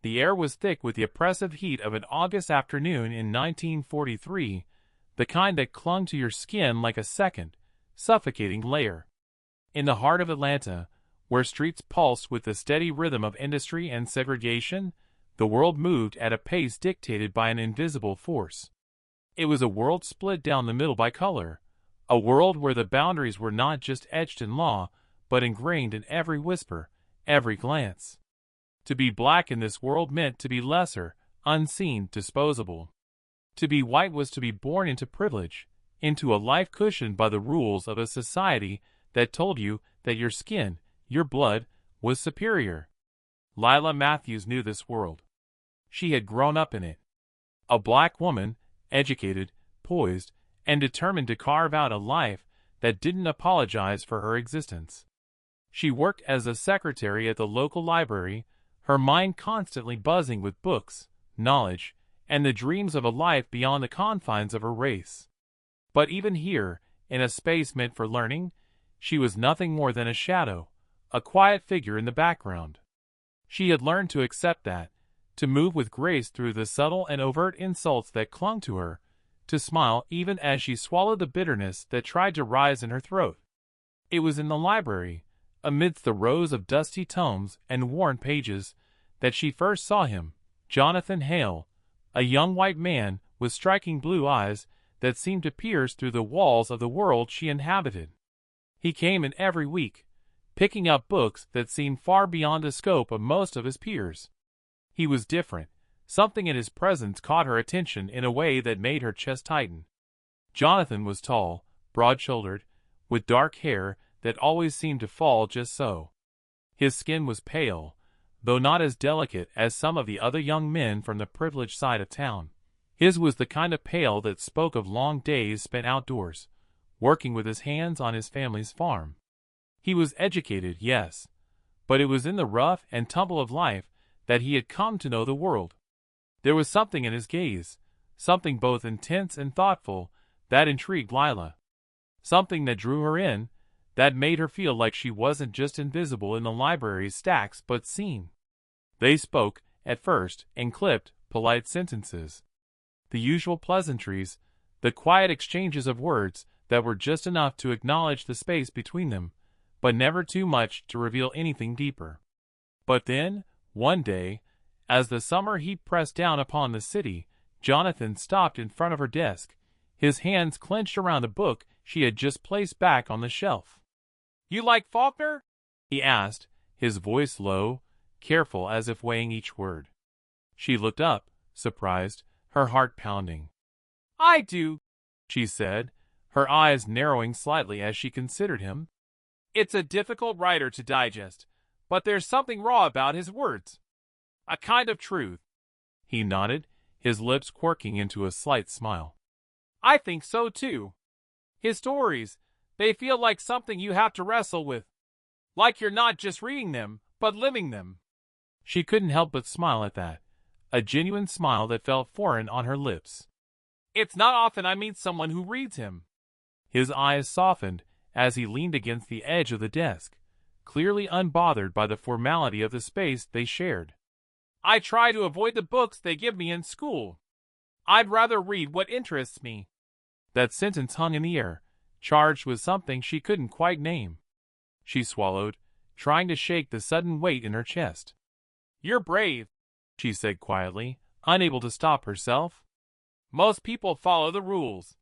The air was thick with the oppressive heat of an August afternoon in 1943, the kind that clung to your skin like a second, suffocating layer. In the heart of Atlanta, where streets pulsed with the steady rhythm of industry and segregation, the world moved at a pace dictated by an invisible force. It was a world split down the middle by color, a world where the boundaries were not just etched in law, but ingrained in every whisper, every glance. To be black in this world meant to be lesser, unseen, disposable. To be white was to be born into privilege, into a life cushioned by the rules of a society that told you that your skin, your blood, was superior. Lila Matthews knew this world. She had grown up in it. A black woman, educated, poised, and determined to carve out a life that didn't apologize for her existence. She worked as a secretary at the local library, her mind constantly buzzing with books, knowledge, and the dreams of a life beyond the confines of her race. But even here, in a space meant for learning, she was nothing more than a shadow, a quiet figure in the background. She had learned to accept that, to move with grace through the subtle and overt insults that clung to her, to smile even as she swallowed the bitterness that tried to rise in her throat. It was in the library, amidst the rows of dusty tomes and worn pages, that she first saw him, Jonathan Hale, a young white man with striking blue eyes that seemed to pierce through the walls of the world she inhabited. He came in every week, picking up books that seemed far beyond the scope of most of his peers. He was different. Something in his presence caught her attention in a way that made her chest tighten. Jonathan was tall, broad-shouldered, with dark hair that always seemed to fall just so. His skin was pale, though not as delicate as some of the other young men from the privileged side of town. His was the kind of pale that spoke of long days spent outdoors, working with his hands on his family's farm. He was educated, yes, but it was in the rough and tumble of life that he had come to know the world. There was something in his gaze, something both intense and thoughtful, that intrigued Lila. Something that drew her in, that made her feel like she wasn't just invisible in the library's stacks but seen. They spoke, at first, in clipped, polite sentences. The usual pleasantries, the quiet exchanges of words that were just enough to acknowledge the space between them, but never too much to reveal anything deeper. But then, one day, as the summer heat pressed down upon the city, Jonathan stopped in front of her desk, his hands clenched around a book she had just placed back on the shelf. "You like Faulkner?" he asked, his voice low, careful as if weighing each word. She looked up, surprised, her heart pounding. "I do," she said, her eyes narrowing slightly as she considered him. "It's a difficult writer to digest, but there's something raw about his words. A kind of truth." He nodded, his lips quirking into a slight smile. "I think so too. His stories, they feel like something you have to wrestle with. Like you're not just reading them, but living them." She couldn't help but smile at that, a genuine smile that felt foreign on her lips. "It's not often I meet someone who reads him." His eyes softened as he leaned against the edge of the desk, clearly unbothered by the formality of the space they shared. "I try to avoid the books they give me in school. I'd rather read what interests me." That sentence hung in the air, charged with something she couldn't quite name. She swallowed, trying to shake the sudden weight in her chest. "You're brave," she said quietly, unable to stop herself. "Most people follow the rules.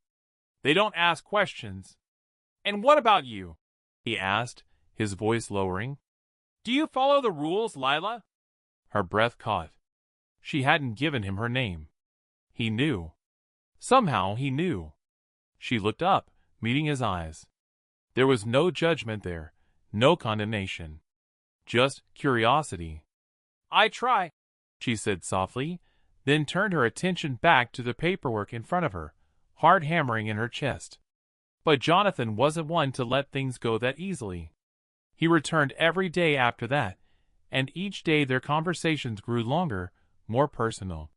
They don't ask questions. And what about you?" he asked, his voice lowering. "Do you follow the rules, Lila?" Her breath caught. She hadn't given him her name. He knew. Somehow he knew. She looked up, meeting his eyes. There was no judgment there, no condemnation. Just curiosity. "I try," she said softly, then turned her attention back to the paperwork in front of her, heart hammering in her chest. But Jonathan wasn't one to let things go that easily. He returned every day after that, and each day their conversations grew longer, more personal.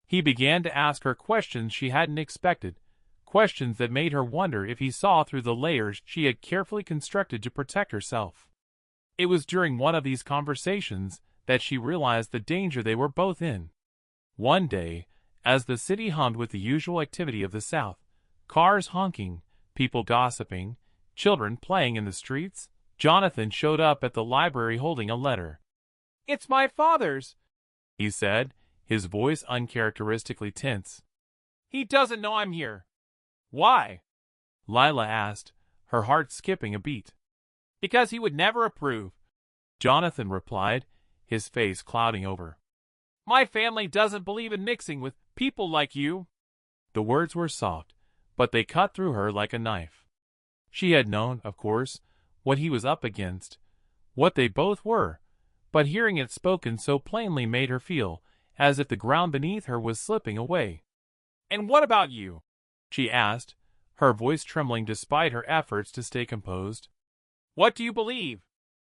He began to ask her questions she hadn't expected, questions that made her wonder if he saw through the layers she had carefully constructed to protect herself. It was during one of these conversations that she realized the danger they were both in. One day, as the city hummed with the usual activity of the South, cars honking, people gossiping, children playing in the streets, Jonathan showed up at the library holding a letter. "It's my father's," he said, his voice uncharacteristically tense. "He doesn't know I'm here." "Why?" Lila asked, her heart skipping a beat. "Because he would never approve," Jonathan replied, his face clouding over. "My family doesn't believe in mixing with people like you." The words were soft, but they cut through her like a knife. She had known, of course, what he was up against, what they both were, but hearing it spoken so plainly made her feel as if the ground beneath her was slipping away. "And what about you?" she asked, her voice trembling despite her efforts to stay composed. "What do you believe?"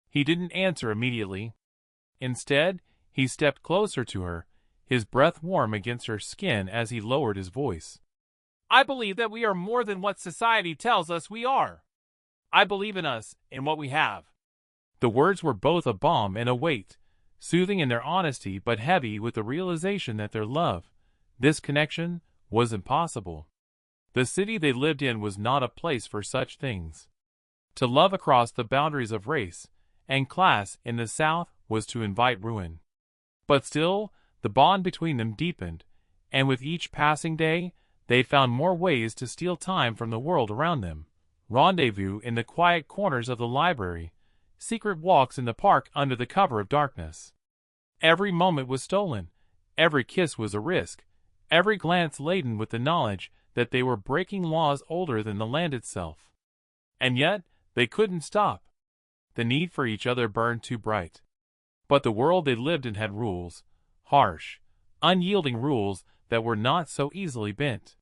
He didn't answer immediately. Instead, he stepped closer to her, his breath warm against her skin as he lowered his voice. "I believe that we are more than what society tells us we are. I believe in us and what we have." The words were both a balm and a weight, soothing in their honesty but heavy with the realization that their love, this connection, was impossible. The city they lived in was not a place for such things. To love across the boundaries of race and class in the South was to invite ruin. But still, the bond between them deepened, and with each passing day, they found more ways to steal time from the world around them. Rendezvous in the quiet corners of the library, secret walks in the park under the cover of darkness. Every moment was stolen, every kiss was a risk, every glance laden with the knowledge that they were breaking laws older than the land itself. And yet, they couldn't stop. The need for each other burned too bright. But the world they lived in had rules, harsh, unyielding rules that were not so easily bent.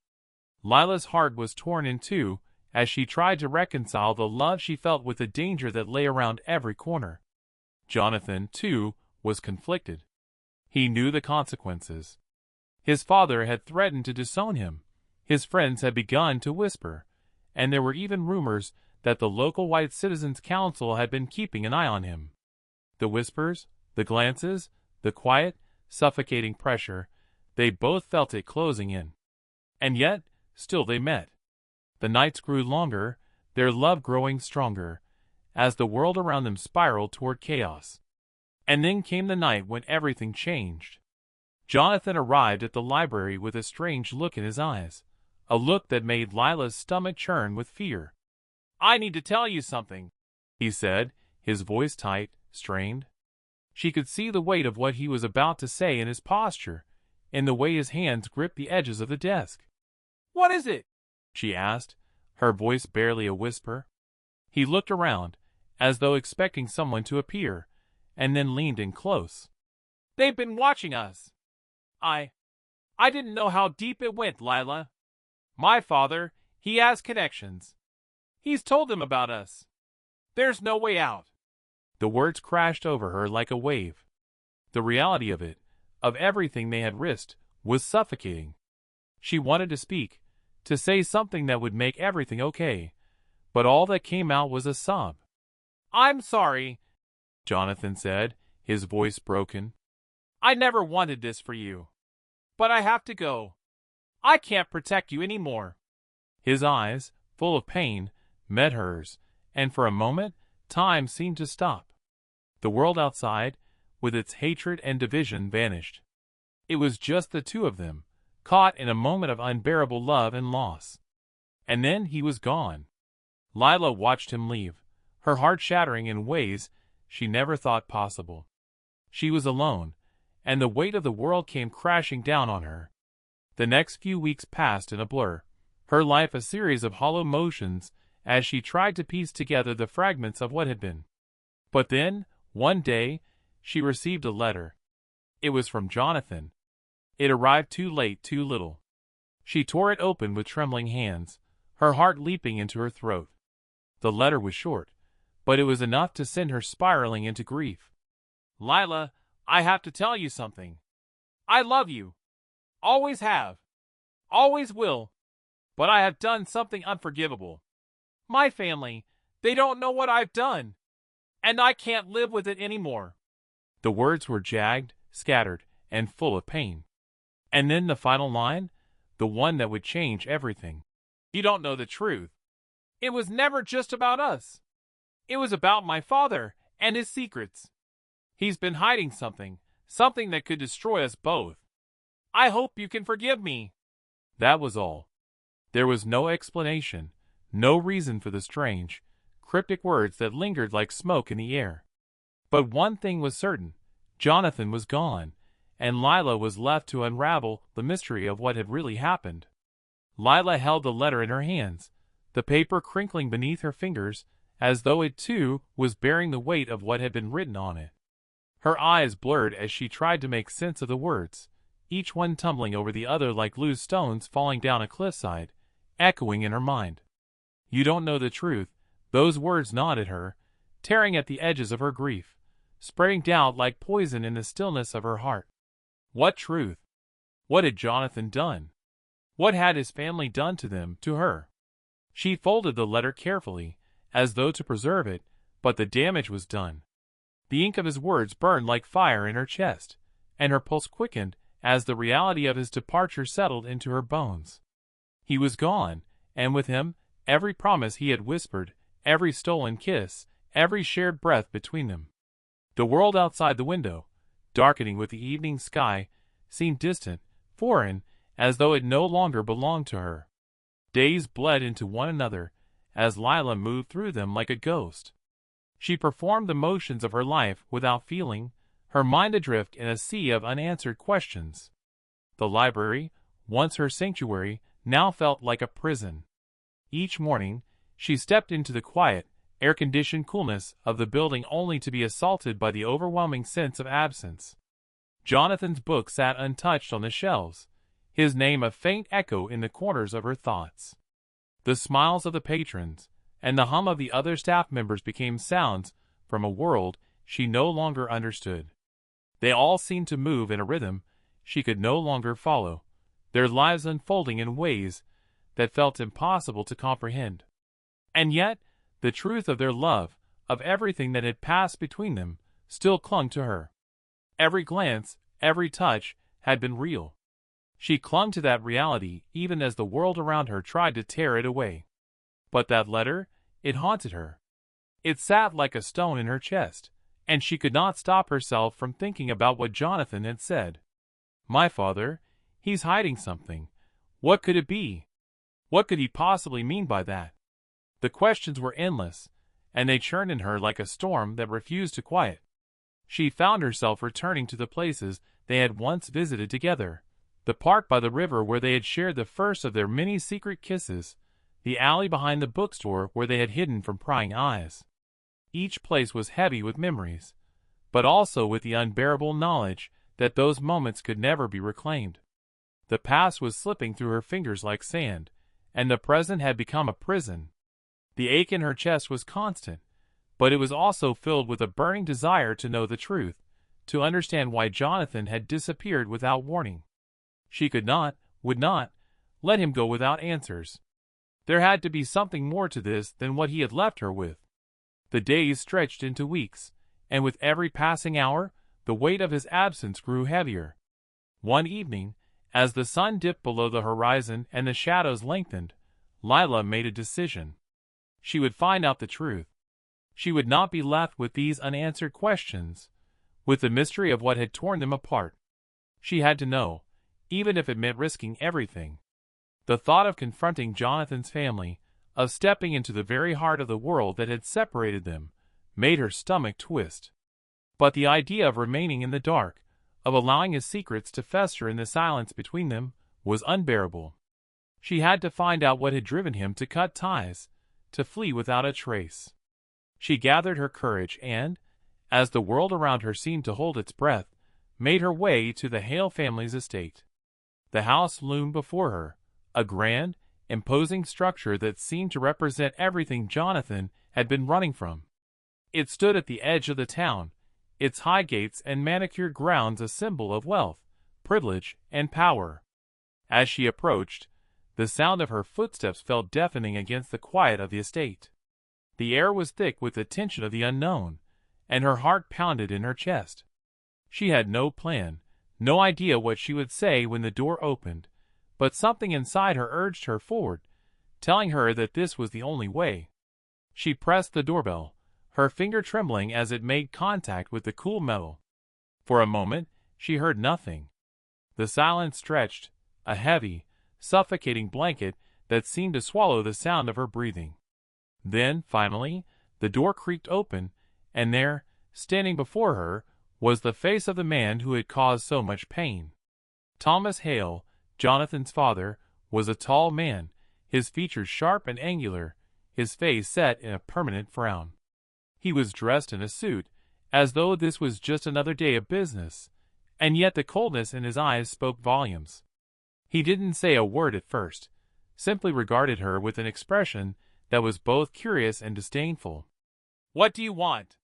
Lila's heart was torn in two as she tried to reconcile the love she felt with the danger that lay around every corner. Jonathan, too, was conflicted. He knew the consequences. His father had threatened to disown him, his friends had begun to whisper, and there were even rumors that the local White Citizens Council had been keeping an eye on him. The whispers, the glances, the quiet, suffocating pressure, they both felt it closing in. And yet, still they met. The nights grew longer, their love growing stronger, as the world around them spiraled toward chaos. And then came the night when everything changed. Jonathan arrived at the library with a strange look in his eyes, a look that made Lila's stomach churn with fear. "I need to tell you something," he said, his voice tight, strained. She could see the weight of what he was about to say in his posture, in the way his hands gripped the edges of the desk. "What is it?" she asked, her voice barely a whisper. He looked around, as though expecting someone to appear, and then leaned in close. "They've been watching us. I didn't know how deep it went, Lila. My father, he has connections. He's told them about us. There's no way out." The words crashed over her like a wave. The reality of it, of everything they had risked, was suffocating. She wanted to speak, to say something that would make everything okay, but all that came out was a sob. "I'm sorry," Jonathan said, his voice broken. "I never wanted this for you. But I have to go. I can't protect you anymore." His eyes, full of pain, met hers, and for a moment, time seemed to stop. The world outside, with its hatred and division, vanished. It was just the two of them, caught in a moment of unbearable love and loss. And then he was gone. Lila watched him leave, her heart shattering in ways she never thought possible. She was alone, and the weight of the world came crashing down on her. The next few weeks passed in a blur, her life a series of hollow motions as she tried to piece together the fragments of what had been. But then, one day, she received a letter. It was from Jonathan. It arrived too late, too little. She tore it open with trembling hands, her heart leaping into her throat. The letter was short, but it was enough to send her spiraling into grief. "Lila, I have to tell you something. I love you. Always have. Always will. But I have done something unforgivable. My family, they don't know what I've done. And I can't live with it anymore." The words were jagged, scattered, and full of pain. And then the final line, the one that would change everything. You don't know the truth. It was never just about us. It was about my father and his secrets. He's been hiding something, something that could destroy us both. I hope you can forgive me. That was all. There was no explanation, no reason for the strange, cryptic words that lingered like smoke in the air. But one thing was certain. Jonathan was gone, and Lila was left to unravel the mystery of what had really happened. Lila held the letter in her hands, the paper crinkling beneath her fingers, as though it too was bearing the weight of what had been written on it. Her eyes blurred as she tried to make sense of the words, each one tumbling over the other like loose stones falling down a cliffside, echoing in her mind. You don't know the truth. Those words gnawed at her, tearing at the edges of her grief, spreading doubt like poison in the stillness of her heart. What truth? What had Jonathan done? What had his family done to them, to her? She folded the letter carefully, as though to preserve it, but the damage was done. The ink of his words burned like fire in her chest, and her pulse quickened as the reality of his departure settled into her bones. He was gone, and with him, every promise he had whispered, every stolen kiss, every shared breath between them. The world outside the window, darkening with the evening sky, seemed distant, foreign, as though it no longer belonged to her. Days bled into one another, as Lila moved through them like a ghost. She performed the motions of her life without feeling, her mind adrift in a sea of unanswered questions. The library, once her sanctuary, now felt like a prison. Each morning, she stepped into the quiet, air-conditioned coolness of the building only to be assaulted by the overwhelming sense of absence. Jonathan's book sat untouched on the shelves, his name a faint echo in the corners of her thoughts. The smiles of the patrons and the hum of the other staff members became sounds from a world she no longer understood. They all seemed to move in a rhythm she could no longer follow, their lives unfolding in ways that felt impossible to comprehend. And yet, the truth of their love, of everything that had passed between them, still clung to her. Every glance, every touch, had been real. She clung to that reality even as the world around her tried to tear it away. But that letter, it haunted her. It sat like a stone in her chest, and she could not stop herself from thinking about what Jonathan had said. My father, he's hiding something. What could it be? What could he possibly mean by that? The questions were endless, and they churned in her like a storm that refused to quiet. She found herself returning to the places they had once visited together, the park by the river where they had shared the first of their many secret kisses, the alley behind the bookstore where they had hidden from prying eyes. Each place was heavy with memories, but also with the unbearable knowledge that those moments could never be reclaimed. The past was slipping through her fingers like sand, and the present had become a prison. The ache in her chest was constant, but it was also filled with a burning desire to know the truth, to understand why Jonathan had disappeared without warning. She could not, would not, let him go without answers. There had to be something more to this than what he had left her with. The days stretched into weeks, and with every passing hour, the weight of his absence grew heavier. One evening, as the sun dipped below the horizon and the shadows lengthened, Lila made a decision. She would find out the truth. She would not be left with these unanswered questions, with the mystery of what had torn them apart. She had to know, even if it meant risking everything. The thought of confronting Jonathan's family, of stepping into the very heart of the world that had separated them, made her stomach twist. But the idea of remaining in the dark, of allowing his secrets to fester in the silence between them, was unbearable. She had to find out what had driven him to cut ties, to flee without a trace. She gathered her courage and, as the world around her seemed to hold its breath, made her way to the Hale family's estate. The house loomed before her, a grand, imposing structure that seemed to represent everything Jonathan had been running from. It stood at the edge of the town, its high gates and manicured grounds a symbol of wealth, privilege, and power. As she approached, the sound of her footsteps fell deafening against the quiet of the estate. The air was thick with the tension of the unknown, and her heart pounded in her chest. She had no plan, no idea what she would say when the door opened, but something inside her urged her forward, telling her that this was the only way. She pressed the doorbell, her finger trembling as it made contact with the cool metal. For a moment, she heard nothing. The silence stretched, a heavy, suffocating blanket that seemed to swallow the sound of her breathing. Then, finally, the door creaked open, and there, standing before her, was the face of the man who had caused so much pain. Thomas Hale, Jonathan's father, was a tall man, his features sharp and angular, his face set in a permanent frown. He was dressed in a suit, as though this was just another day of business, and yet the coldness in his eyes spoke volumes. He didn't say a word at first, simply regarded her with an expression that was both curious and disdainful. "What do you want?"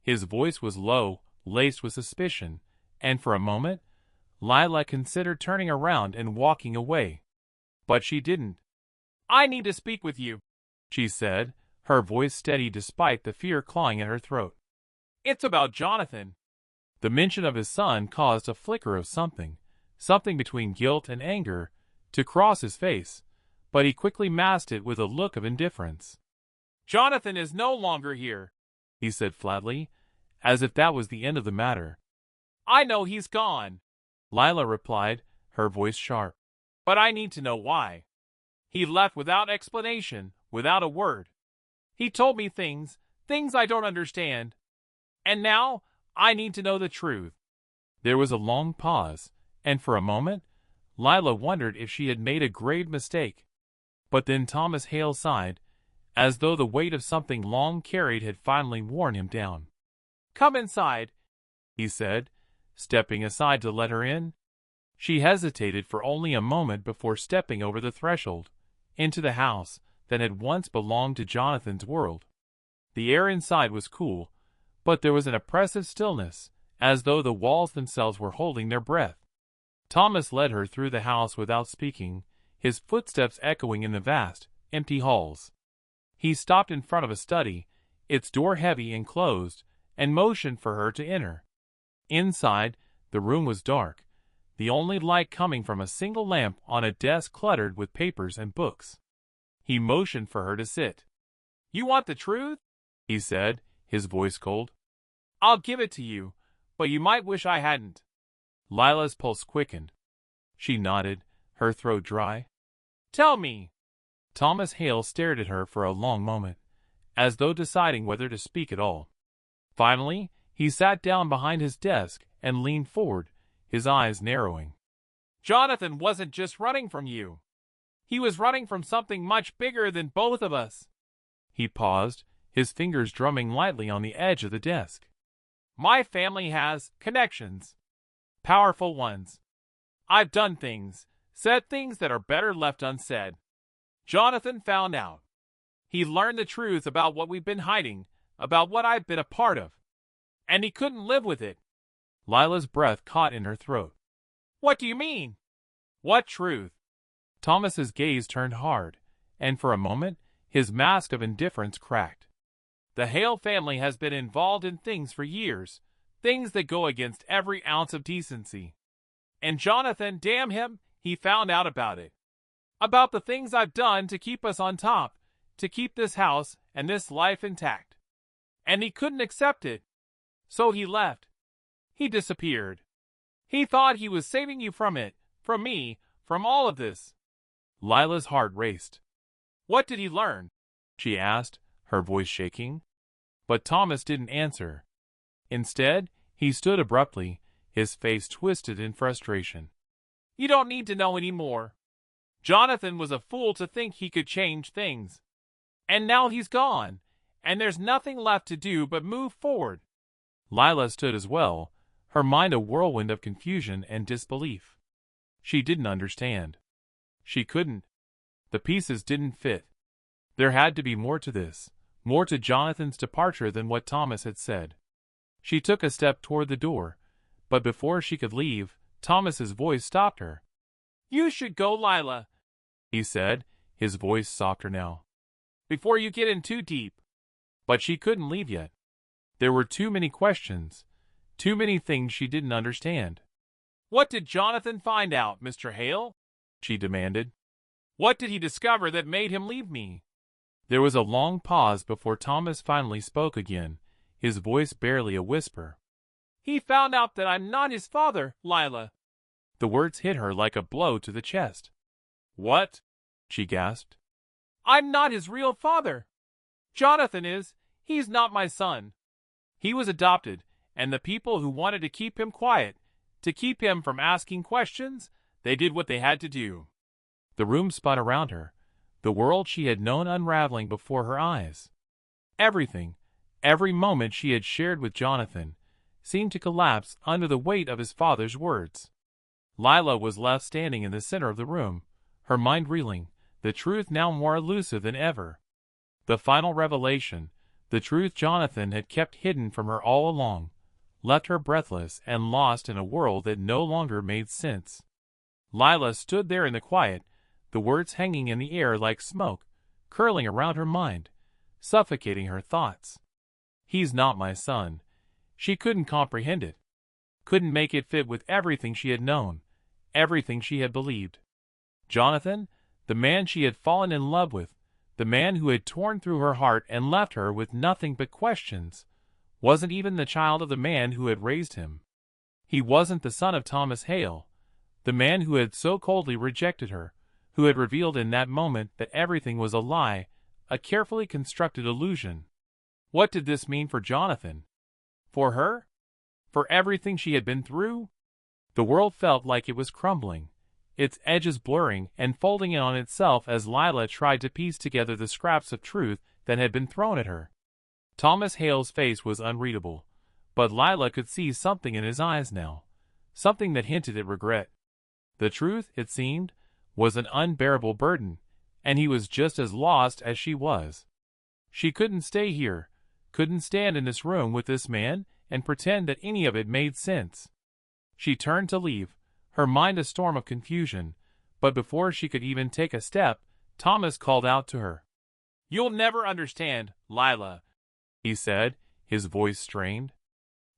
His voice was low, laced with suspicion, and for a moment, Lila considered turning around and walking away. But she didn't. "I need to speak with you," she said, her voice steady despite the fear clawing at her throat. "It's about Jonathan." The mention of his son caused a flicker of something between guilt and anger, to cross his face, but he quickly masked it with a look of indifference. "Jonathan is no longer here," he said flatly, as if that was the end of the matter. "I know he's gone," Lila replied, her voice sharp. "But I need to know why. He left without explanation, without a word. He told me things I don't understand. And now, I need to know the truth." There was a long pause, and for a moment, Lila wondered if she had made a grave mistake. But then Thomas Hale sighed, as though the weight of something long carried had finally worn him down. "Come inside," he said, stepping aside to let her in. She hesitated for only a moment before stepping over the threshold, into the house that had once belonged to Jonathan's world. The air inside was cool, but there was an oppressive stillness, as though the walls themselves were holding their breath. Thomas led her through the house without speaking, his footsteps echoing in the vast, empty halls. He stopped in front of a study, its door heavy and closed, and motioned for her to enter. Inside, the room was dark, the only light coming from a single lamp on a desk cluttered with papers and books. He motioned for her to sit. "You want the truth?" he said, his voice cold. "I'll give it to you, but you might wish I hadn't." Lila's pulse quickened. She nodded, her throat dry. "Tell me." Thomas Hale stared at her for a long moment, as though deciding whether to speak at all. Finally, he sat down behind his desk and leaned forward, his eyes narrowing. "Jonathan wasn't just running from you. He was running from something much bigger than both of us." He paused, his fingers drumming lightly on the edge of the desk. "My family has connections. Powerful ones. I've done things, said things that are better left unsaid. Jonathan found out. He learned the truth about what we've been hiding, about what I've been a part of. And he couldn't live with it." Lila's breath caught in her throat. "What do you mean?" "What truth?" Thomas's gaze turned hard, and for a moment, his mask of indifference cracked. "The Hale family has been involved in things for years, things that go against every ounce of decency. And Jonathan, damn him, he found out about it. About the things I've done to keep us on top, to keep this house and this life intact. And he couldn't accept it. So he left. He disappeared. He thought he was saving you from it, from me, from all of this." Lila's heart raced. "What did he learn?" she asked, her voice shaking. But Thomas didn't answer. Instead, he stood abruptly, his face twisted in frustration. "You don't need to know any more. Jonathan was a fool to think he could change things. And now he's gone, and there's nothing left to do but move forward." Lila stood as well, her mind a whirlwind of confusion and disbelief. She didn't understand. She couldn't. The pieces didn't fit. There had to be more to this, more to Jonathan's departure than what Thomas had said. She took a step toward the door, but before she could leave, Thomas's voice stopped her. "You should go, Lila," he said, his voice softer now, "before you get in too deep." But she couldn't leave yet. There were too many questions, Too many things she didn't understand. "What did Jonathan find out, Mr. Hale?" she demanded. "What did he discover that made him leave me?" There was a long pause before Thomas finally spoke again, his voice barely a whisper. "He found out that I'm not his father, Lila." The words hit her like a blow to the chest. "What?" she gasped. "I'm not his real father. Jonathan is. He's not my son. He was adopted, and the people who wanted to keep him quiet, to keep him from asking questions, they did what they had to do." The room spun around her, the world she had known unraveling before her eyes. Everything, every moment she had shared with Jonathan, seemed to collapse under the weight of his father's words. Lila was left standing in the center of the room, her mind reeling, the truth now more elusive than ever. The final revelation, the truth Jonathan had kept hidden from her all along, left her breathless and lost in a world that no longer made sense. Lila stood there in the quiet, the words hanging in the air like smoke, curling around her mind, suffocating her thoughts. "He's not my son." She couldn't comprehend it, couldn't make it fit with everything she had known, everything she had believed. Jonathan, the man she had fallen in love with, the man who had torn through her heart and left her with nothing but questions, wasn't even the child of the man who had raised him. He wasn't the son of Thomas Hale, the man who had so coldly rejected her, who had revealed in that moment that everything was a lie, a carefully constructed illusion. What did this mean for Jonathan? For her? For everything she had been through? The world felt like it was crumbling, its edges blurring and folding in on itself as Lila tried to piece together the scraps of truth that had been thrown at her. Thomas Hale's face was unreadable, but Lila could see something in his eyes now, something that hinted at regret. The truth, it seemed, was an unbearable burden, and he was just as lost as she was. She couldn't stay here, couldn't stand in this room with this man and pretend that any of it made sense. She turned to leave, her mind a storm of confusion, but before she could even take a step, Thomas called out to her. "You'll never understand, Lila," he said, his voice strained.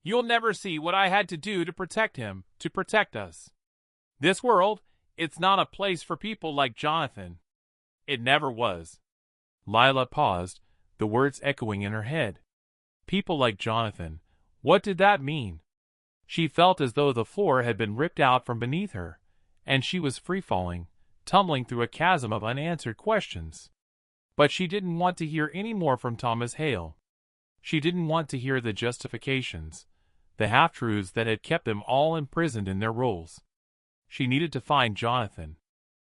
"You'll never see what I had to do to protect him, to protect us. This world, it's not a place for people like Jonathan. It never was." Lila paused, the words echoing in her head. People like Jonathan. What did that mean? She felt as though the floor had been ripped out from beneath her, and she was free-falling, tumbling through a chasm of unanswered questions. But she didn't want to hear any more from Thomas Hale. She didn't want to hear the justifications, the half-truths that had kept them all imprisoned in their roles. She needed to find Jonathan.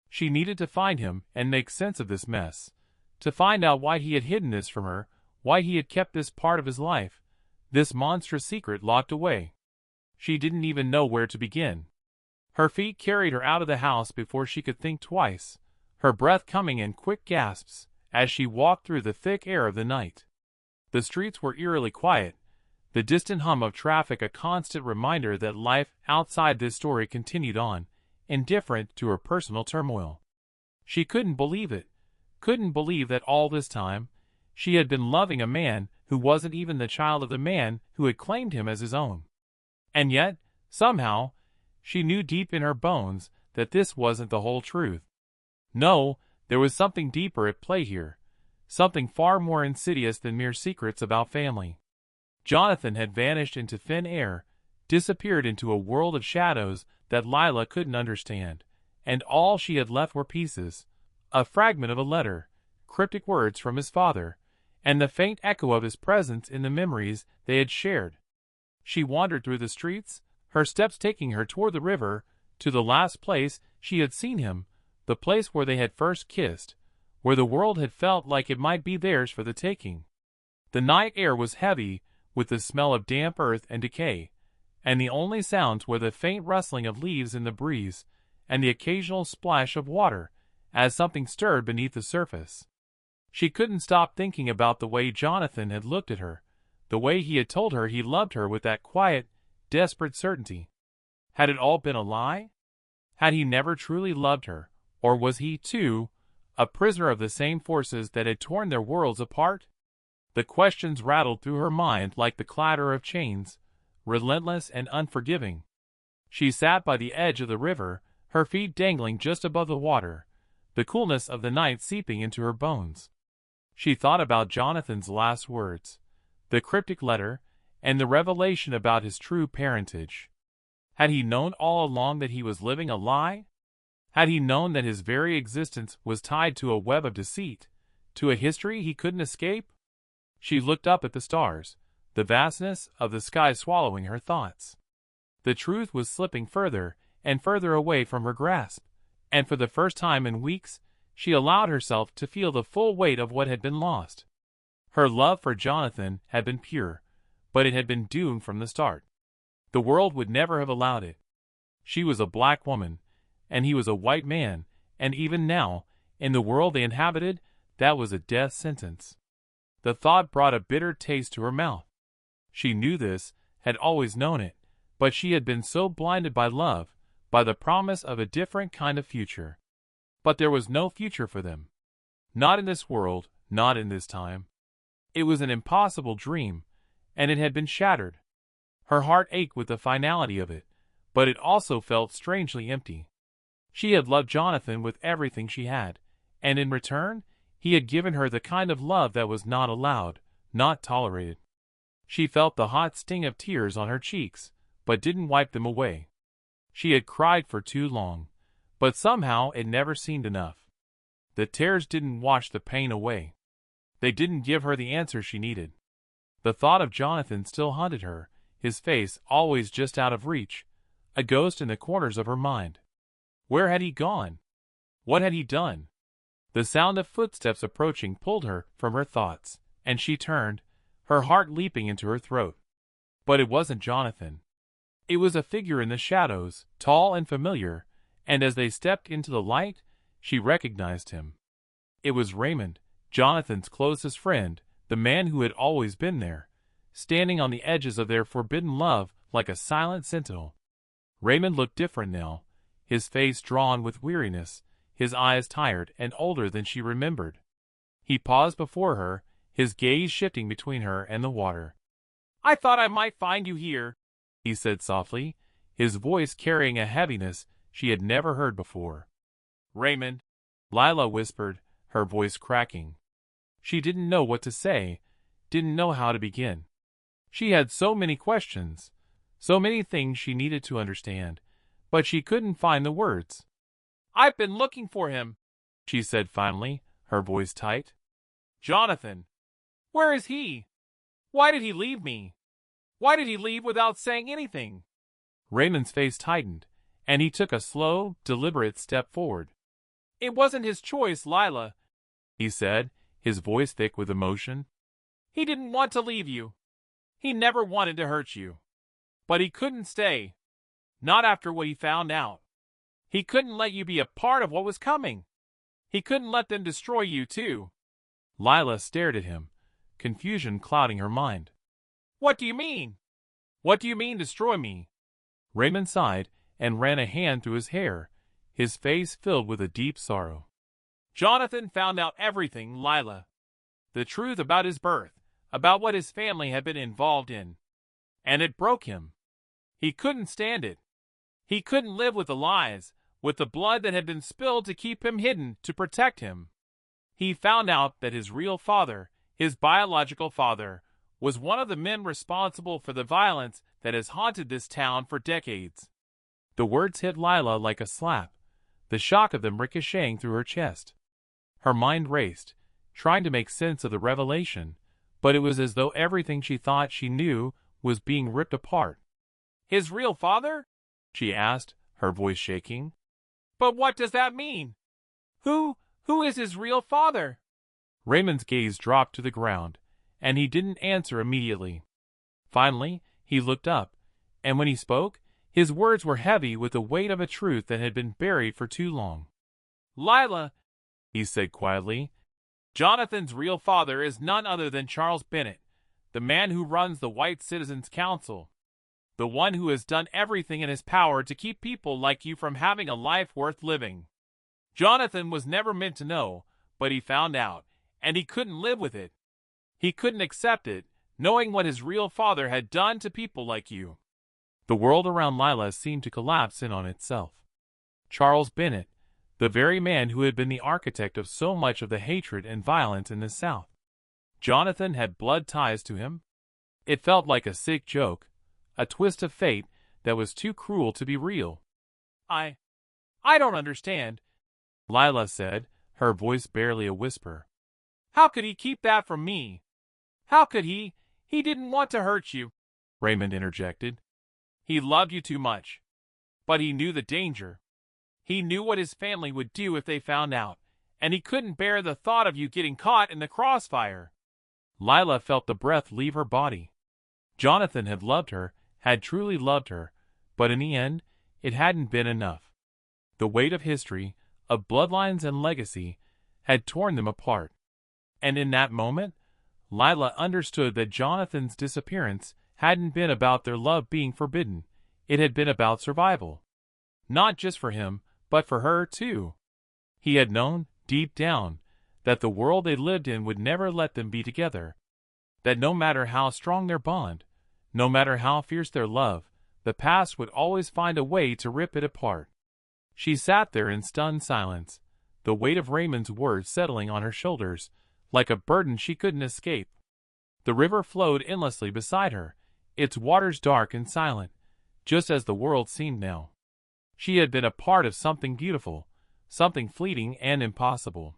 She needed to find him and make sense of this mess, to find out why he had hidden this from her, why he had kept this part of his life, this monstrous secret locked away. She didn't even know where to begin. Her feet carried her out of the house before she could think twice, her breath coming in quick gasps as she walked through the thick air of the night. The streets were eerily quiet, the distant hum of traffic a constant reminder that life outside this story continued on, indifferent to her personal turmoil. She couldn't believe it, couldn't believe that all this time, she had been loving a man who wasn't even the child of the man who had claimed him as his own. And yet, somehow, she knew deep in her bones that this wasn't the whole truth. No, there was something deeper at play here, something far more insidious than mere secrets about family. Jonathan had vanished into thin air, disappeared into a world of shadows that Lila couldn't understand, and all she had left were pieces, a fragment of a letter, cryptic words from his father, and the faint echo of his presence in the memories they had shared. She wandered through the streets, her steps taking her toward the river, to the last place she had seen him, the place where they had first kissed, where the world had felt like it might be theirs for the taking. The night air was heavy with the smell of damp earth and decay, and the only sounds were the faint rustling of leaves in the breeze and the occasional splash of water as something stirred beneath the surface. She couldn't stop thinking about the way Jonathan had looked at her, the way he had told her he loved her with that quiet, desperate certainty. Had it all been a lie? Had he never truly loved her, or was he, too, a prisoner of the same forces that had torn their worlds apart? The questions rattled through her mind like the clatter of chains, relentless and unforgiving. She sat by the edge of the river, her feet dangling just above the water, the coolness of the night seeping into her bones. She thought about Jonathan's last words, the cryptic letter, and the revelation about his true parentage. Had he known all along that he was living a lie? Had he known that his very existence was tied to a web of deceit, to a history he couldn't escape? She looked up at the stars, the vastness of the sky swallowing her thoughts. The truth was slipping further and further away from her grasp, and for the first time in weeks, she allowed herself to feel the full weight of what had been lost. Her love for Jonathan had been pure, but it had been doomed from the start. The world would never have allowed it. She was a black woman, and he was a white man, and even now, in the world they inhabited, that was a death sentence. The thought brought a bitter taste to her mouth. She knew this, had always known it, but she had been so blinded by love, by the promise of a different kind of future. But there was no future for them. Not in this world, not in this time. It was an impossible dream, and it had been shattered. Her heart ached with the finality of it, but it also felt strangely empty. She had loved Jonathan with everything she had, and in return, he had given her the kind of love that was not allowed, not tolerated. She felt the hot sting of tears on her cheeks, but didn't wipe them away. She had cried for too long, but somehow it never seemed enough. The tears didn't wash the pain away. They didn't give her the answer she needed. The thought of Jonathan still haunted her, his face always just out of reach, a ghost in the corners of her mind. Where had he gone? What had he done? The sound of footsteps approaching pulled her from her thoughts, and she turned, her heart leaping into her throat. But it wasn't Jonathan. It was a figure in the shadows, tall and familiar, and as they stepped into the light, she recognized him. It was Raymond, Jonathan's closest friend, the man who had always been there, standing on the edges of their forbidden love like a silent sentinel. Raymond looked different now, his face drawn with weariness, his eyes tired and older than she remembered. He paused before her, his gaze shifting between her and the water. "I thought I might find you here," he said softly, his voice carrying a heaviness she had never heard before. "Raymond," Lila whispered, her voice cracking. She didn't know what to say, didn't know how to begin. She had so many questions, so many things she needed to understand, but she couldn't find the words. "I've been looking for him," she said finally, her voice tight. "Jonathan. Where is he? Why did he leave me? Why did he leave without saying anything?" Raymond's face tightened, and he took a slow, deliberate step forward. "It wasn't his choice, Lila," he said, his voice thick with emotion. "He didn't want to leave you. He never wanted to hurt you. But he couldn't stay. Not after what he found out. He couldn't let you be a part of what was coming. He couldn't let them destroy you, too." Lila stared at him, confusion clouding her mind. "What do you mean? What do you mean, destroy me?" Raymond sighed and ran a hand through his hair, his face filled with a deep sorrow. "Jonathan found out everything, Lila. The truth about his birth, about what his family had been involved in. And it broke him. He couldn't stand it. He couldn't live with the lies, with the blood that had been spilled to keep him hidden, to protect him. He found out that his real father, his biological father, was one of the men responsible for the violence that has haunted this town for decades." The words hit Lila like a slap, the shock of them ricocheting through her chest. Her mind raced, trying to make sense of the revelation, but it was as though everything she thought she knew was being ripped apart. "His real father?" she asked, her voice shaking. "But what does that mean? Who is his real father?" Raymond's gaze dropped to the ground, and he didn't answer immediately. Finally, he looked up, and when he spoke, his words were heavy with the weight of a truth that had been buried for too long. "Lila," he said quietly, "Jonathan's real father is none other than Charles Bennett, the man who runs the White Citizens Council, the one who has done everything in his power to keep people like you from having a life worth living. Jonathan was never meant to know, but he found out, and he couldn't live with it. He couldn't accept it, knowing what his real father had done to people like you. The world around Lila seemed to collapse in on itself. Charles Bennett, the very man who had been the architect of so much of the hatred and violence in the South. Jonathan had blood ties to him. It felt like a sick joke, a twist of fate that was too cruel to be real. I don't understand, Lila said, her voice barely a whisper. How could he keep that from me? How could he? He didn't want to hurt you, Raymond interjected. He loved you too much. But he knew the danger. He knew what his family would do if they found out, and he couldn't bear the thought of you getting caught in the crossfire. Lila felt the breath leave her body. Jonathan had loved her, had truly loved her, but in the end, it hadn't been enough. The weight of history, of bloodlines and legacy, had torn them apart. And in that moment, Lila understood that Jonathan's disappearance hadn't been about their love being forbidden. It had been about survival. Not just for him, but for her too. He had known, deep down, that the world they lived in would never let them be together. That no matter how strong their bond, no matter how fierce their love, the past would always find a way to rip it apart. She sat there in stunned silence, the weight of Raymond's words settling on her shoulders, like a burden she couldn't escape. The river flowed endlessly beside her, its waters dark and silent, just as the world seemed now. She had been a part of something beautiful, something fleeting and impossible.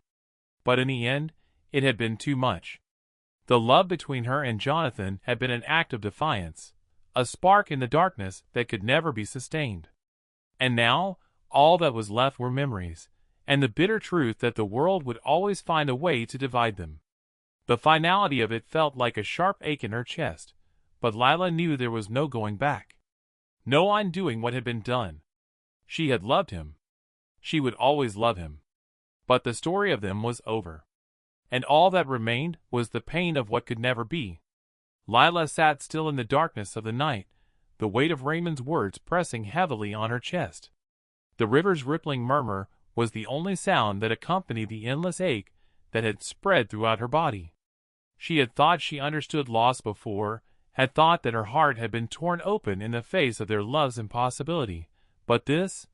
But in the end, it had been too much. The love between her and Jonathan had been an act of defiance, a spark in the darkness that could never be sustained. And now, all that was left were memories, and the bitter truth that the world would always find a way to divide them. The finality of it felt like a sharp ache in her chest, but Lila knew there was no going back. No undoing what had been done. She had loved him. She would always love him. But the story of them was over. And all that remained was the pain of what could never be. Lila sat still in the darkness of the night, the weight of Raymond's words pressing heavily on her chest. The river's rippling murmur was the only sound that accompanied the endless ache that had spread throughout her body. She had thought she understood loss before, had thought that her heart had been torn open in the face of their love's impossibility, but this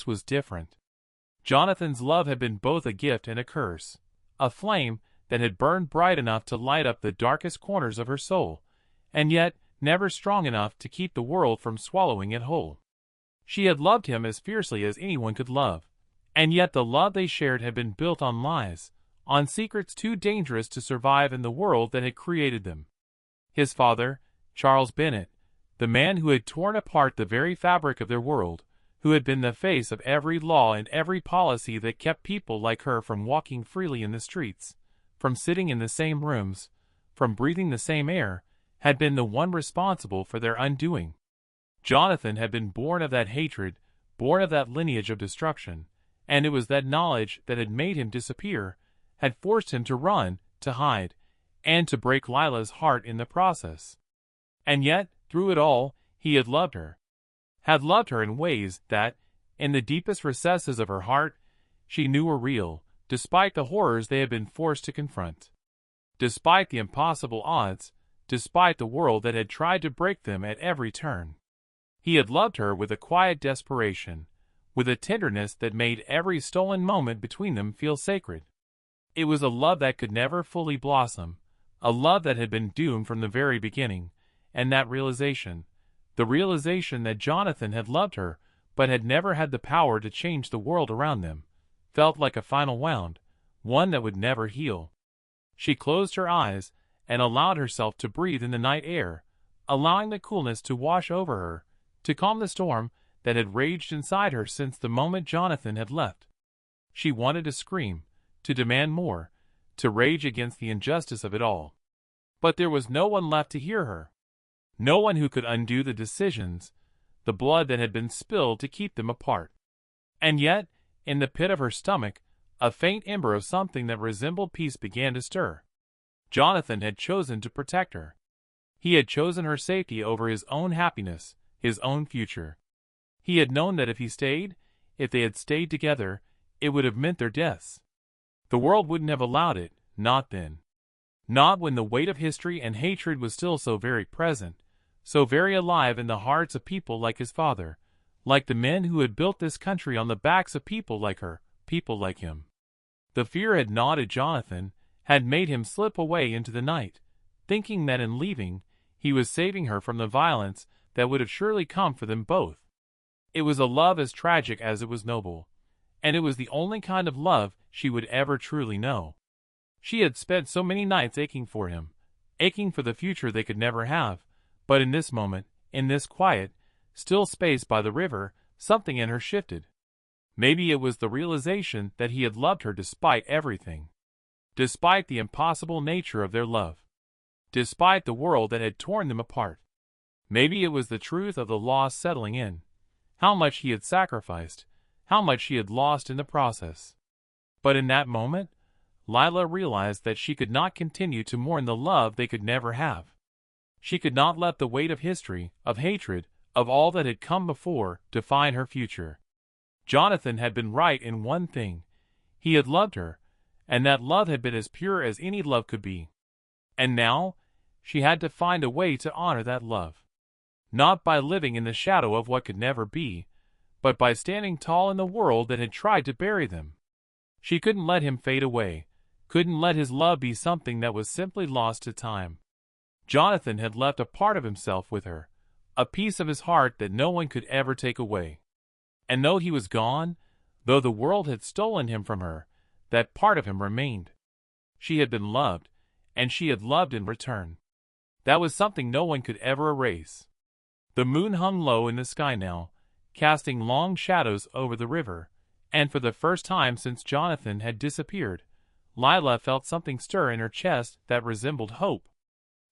was different. Jonathan's love had been both a gift and a curse, a flame that had burned bright enough to light up the darkest corners of her soul, and yet never strong enough to keep the world from swallowing it whole. She had loved him as fiercely as anyone could love, and yet the love they shared had been built on lies, on secrets too dangerous to survive in the world that had created them. His father, Charles Bennett, the man who had torn apart the very fabric of their world, who had been the face of every law and every policy that kept people like her from walking freely in the streets, from sitting in the same rooms, from breathing the same air, had been the one responsible for their undoing. Jonathan had been born of that hatred, born of that lineage of destruction, and it was that knowledge that had made him disappear, had forced him to run, to hide, and to break Lila's heart in the process. And yet, through it all, he had loved her in ways that, in the deepest recesses of her heart, she knew were real, despite the horrors they had been forced to confront. Despite the impossible odds, despite the world that had tried to break them at every turn. He had loved her with a quiet desperation, with a tenderness that made every stolen moment between them feel sacred. It was a love that could never fully blossom, a love that had been doomed from the very beginning, and that realization, the realization that Jonathan had loved her but had never had the power to change the world around them, felt like a final wound, one that would never heal. She closed her eyes and allowed herself to breathe in the night air, allowing the coolness to wash over her, to calm the storm that had raged inside her since the moment Jonathan had left. She wanted to scream, to demand more, to rage against the injustice of it all. But there was no one left to hear her. No one who could undo the decisions, the blood that had been spilled to keep them apart. And yet, in the pit of her stomach, a faint ember of something that resembled peace began to stir. Jonathan had chosen to protect her. He had chosen her safety over his own happiness, his own future. He had known that if he stayed, if they had stayed together, it would have meant their deaths. The world wouldn't have allowed it, not then. Not when the weight of history and hatred was still so very present, so very alive in the hearts of people like his father, like the men who had built this country on the backs of people like her, people like him. The fear had gnawed at Jonathan, had made him slip away into the night, thinking that in leaving, he was saving her from the violence that would have surely come for them both. It was a love as tragic as it was noble, and it was the only kind of love she would ever truly know. She had spent so many nights aching for him, aching for the future they could never have, but in this moment, in this quiet, still space by the river, something in her shifted. Maybe it was the realization that he had loved her despite everything. Despite the impossible nature of their love. Despite the world that had torn them apart. Maybe it was the truth of the loss settling in. How much he had sacrificed, how much she had lost in the process. But in that moment, Lila realized that she could not continue to mourn the love they could never have. She could not let the weight of history, of hatred, of all that had come before, define her future. Jonathan had been right in one thing. He had loved her, and that love had been as pure as any love could be. And now, she had to find a way to honor that love. Not by living in the shadow of what could never be, but by standing tall in the world that had tried to bury them. She couldn't let him fade away, couldn't let his love be something that was simply lost to time. Jonathan had left a part of himself with her, a piece of his heart that no one could ever take away. And though he was gone, though the world had stolen him from her, that part of him remained. She had been loved, and she had loved in return. That was something no one could ever erase. The moon hung low in the sky now, casting long shadows over the river, and for the first time since Jonathan had disappeared, Lila felt something stir in her chest that resembled hope.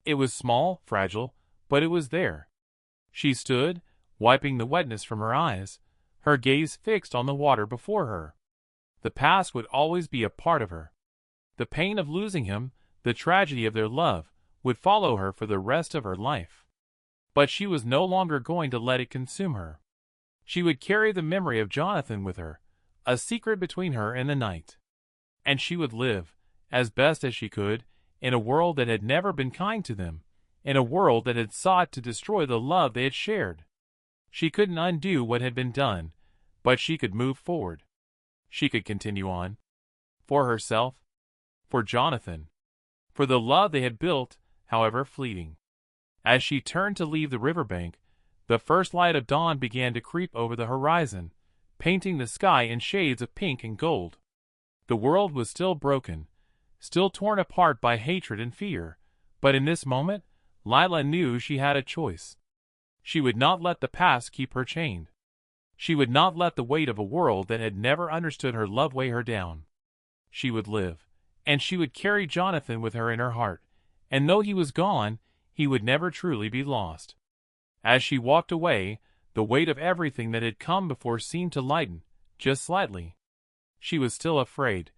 It was small, fragile, but it was there. She stood, wiping the wetness from her eyes, her gaze fixed on the water before her. The past would always be a part of her. The pain of losing him, the tragedy of their love, would follow her for the rest of her life. But she was no longer going to let it consume her. She would carry the memory of Jonathan with her, a secret between her and the night. And she would live, as best as she could, in a world that had never been kind to them, in a world that had sought to destroy the love they had shared. She couldn't undo what had been done, but she could move forward. She could continue on. For herself, for Jonathan, for the love they had built, however fleeting. As she turned to leave the riverbank, the first light of dawn began to creep over the horizon, painting the sky in shades of pink and gold. The world was still broken, still torn apart by hatred and fear, but in this moment, Lila knew she had a choice. She would not let the past keep her chained. She would not let the weight of a world that had never understood her love weigh her down. She would live, and she would carry Jonathan with her in her heart, and though he was gone, he would never truly be lost. As she walked away, the weight of everything that had come before seemed to lighten, just slightly. She was still afraid,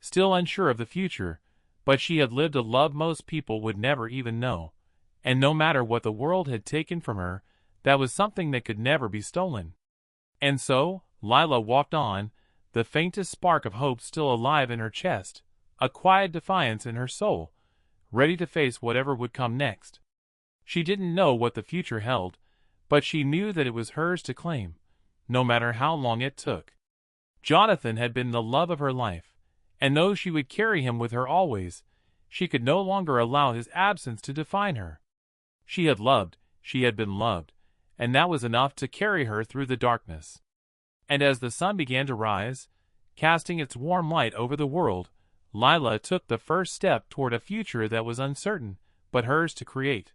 still unsure of the future, but she had lived a love most people would never even know, and no matter what the world had taken from her, that was something that could never be stolen. And so, Lila walked on, the faintest spark of hope still alive in her chest, a quiet defiance in her soul, ready to face whatever would come next. She didn't know what the future held, but she knew that it was hers to claim, no matter how long it took. Jonathan had been the love of her life, and though she would carry him with her always, she could no longer allow his absence to define her. She had loved, she had been loved, and that was enough to carry her through the darkness. And as the sun began to rise, casting its warm light over the world, Lila took the first step toward a future that was uncertain, but hers to create.